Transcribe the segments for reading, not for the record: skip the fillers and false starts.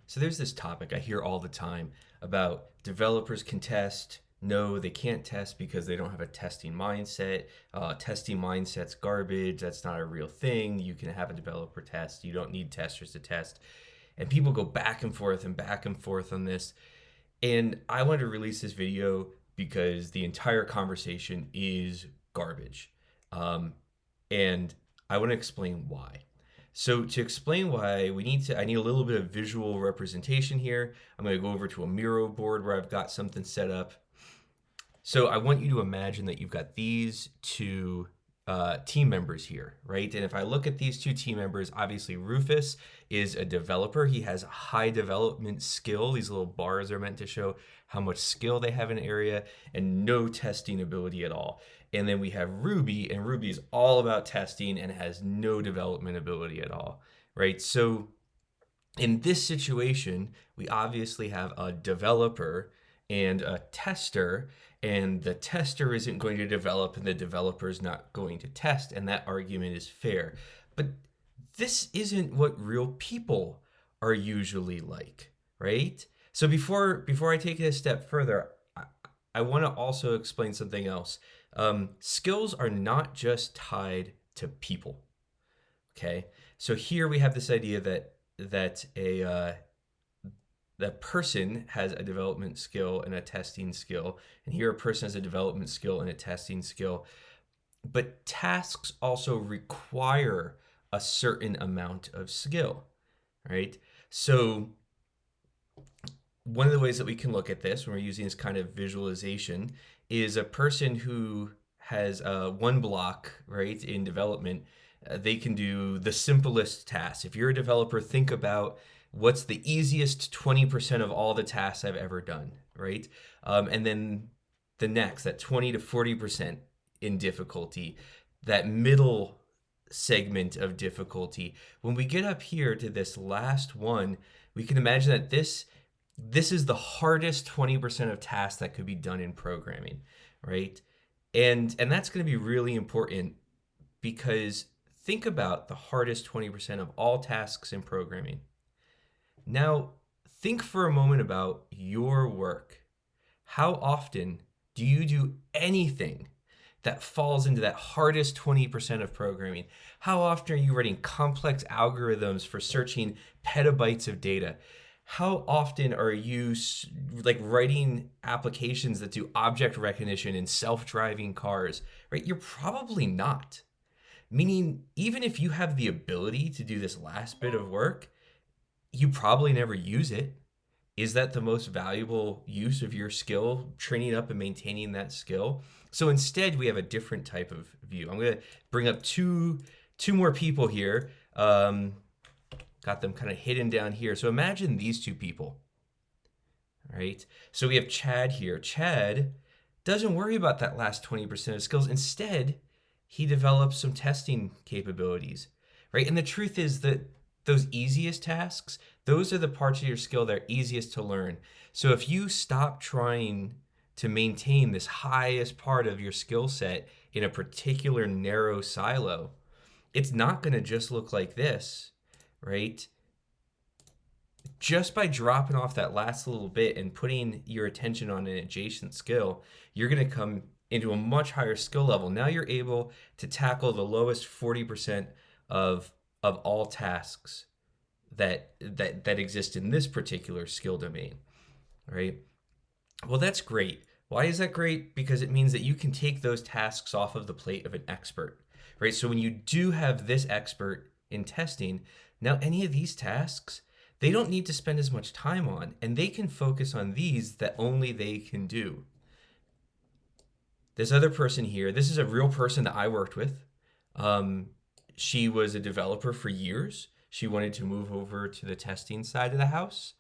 So there's this topic I hear all the time about developers can test. No, they can't test because they don't have a testing mindset. Testing mindset's garbage. That's not a real thing. You can have a developer test. You don't need testers to test. And people go back and forth on this. And I wanted to release this video because the entire conversation is garbage. Um, and I want to explain why. So to explain why I need a little bit of visual representation here. I'm going to go over to a Miro board where I've got something set up. So I want you to imagine that you've got these two team members here, right? And if I look at these two team members, obviously Rufus is a developer. He has high development skill. These little bars are meant to show how much skill they have in an area and no testing ability at all. And then we have Ruby, and Ruby is all about testing and has no development ability at all, right? So in this situation, we obviously have a developer and a tester, and the tester isn't going to develop and the developer is not going to test, and that argument is fair. But this isn't what real people are usually like, right? So before I take it a step further, I want to also explain something else. Skills are not just tied to people. Okay, so here we have this idea that that person has a development skill and a testing skill, and here a person has a development skill and a testing skill. But tasks also require a certain amount of skill, right? So one of the ways that we can look at this when we're using this kind of visualization is a person who has one block, right, in development. They can do the simplest tasks. If you're a developer, think about what's the easiest 20% of all the tasks I've ever done, right? And then the next, that 20 to 40% in difficulty, that middle segment of difficulty. When we get up here to this last one, we can imagine that this is the hardest 20% of tasks that could be done in programming, right? And that's going to be really important because think about the hardest 20% of all tasks in programming. Now, think for a moment about your work. How often do you do anything that falls into that hardest 20% of programming? How often are you writing complex algorithms for searching petabytes of data? How often are you like writing applications that do object recognition in self-driving cars, right? You're probably not. Meaning, even if you have the ability to do this last bit of work, you probably never use it. Is that the most valuable use of your skill, training up and maintaining that skill? So instead, we have a different type of view. I'm going to bring up two more people here. Got them kind of hidden down here. So imagine these two people, right? So we have Chad here. Chad doesn't worry about that last 20% of skills. Instead, he develops some testing capabilities, right? And the truth is that those easiest tasks, those are the parts of your skill that are easiest to learn. So if you stop trying to maintain this highest part of your skill set in a particular narrow silo, it's not going to just look like this, right? Just by dropping off that last little bit and putting your attention on an adjacent skill, you're going to come into a much higher skill level. Now you're able to tackle the lowest 40% of all tasks that exist in this particular skill domain, right? Well, that's great. Why is that great? Because it means that you can take those tasks off of the plate of an expert, right? So when you do have this expert in testing, now any of these tasks, they don't need to spend as much time on, and they can focus on these that only they can do. This other person here, this is a real person that I worked with. She was a developer for years. She wanted to move over to the testing side of the house.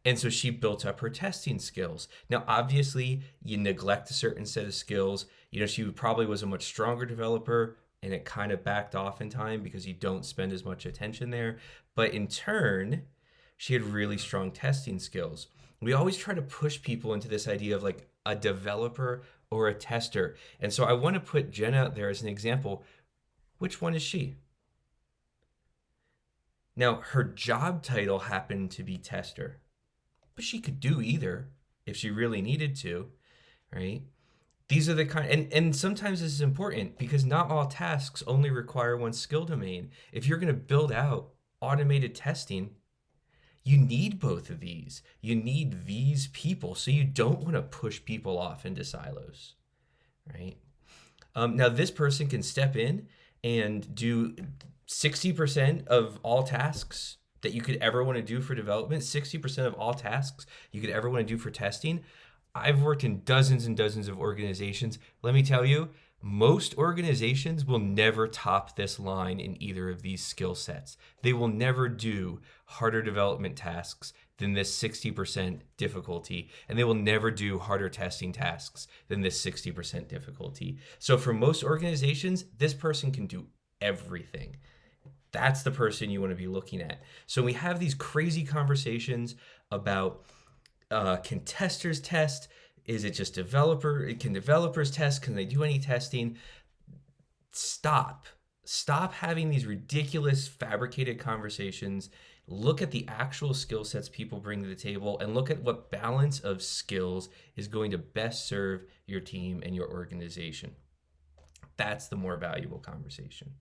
And so she built up her testing skills. Now, obviously, you neglect a certain set of skills. You know, she probably was a much stronger developer and it kind of backed off in time because you don't spend as much attention there. But in turn, she had really strong testing skills. We always try to push people into this idea of like a developer or a tester. And so I want to put Jen out there as an example. Which one is she? Now, her job title happened to be tester, but she could do either if she really needed to, right? These are the kind, and sometimes this is important because not all tasks only require one skill domain. If you're going to build out automated testing, you need both of these. You need these people, so you don't want to push people off into silos, right? Now, this person can step in and do 60% of all tasks that you could ever want to do for development, 60% of all tasks you could ever want to do for testing. I've worked in dozens and dozens of organizations. Let me tell you, most organizations will never top this line in either of these skill sets. They will never do harder development tasks than this 60% difficulty, and they will never do harder testing tasks than this 60% difficulty. So for most organizations, this person can do everything. That's the person you want to be looking at. So we have these crazy conversations about can testers test? Is it just developer? Can developers test? Can they do any testing? Stop having these ridiculous fabricated conversations. Look at the actual skill sets people bring to the table and look at what balance of skills is going to best serve your team and your organization. That's the more valuable conversation.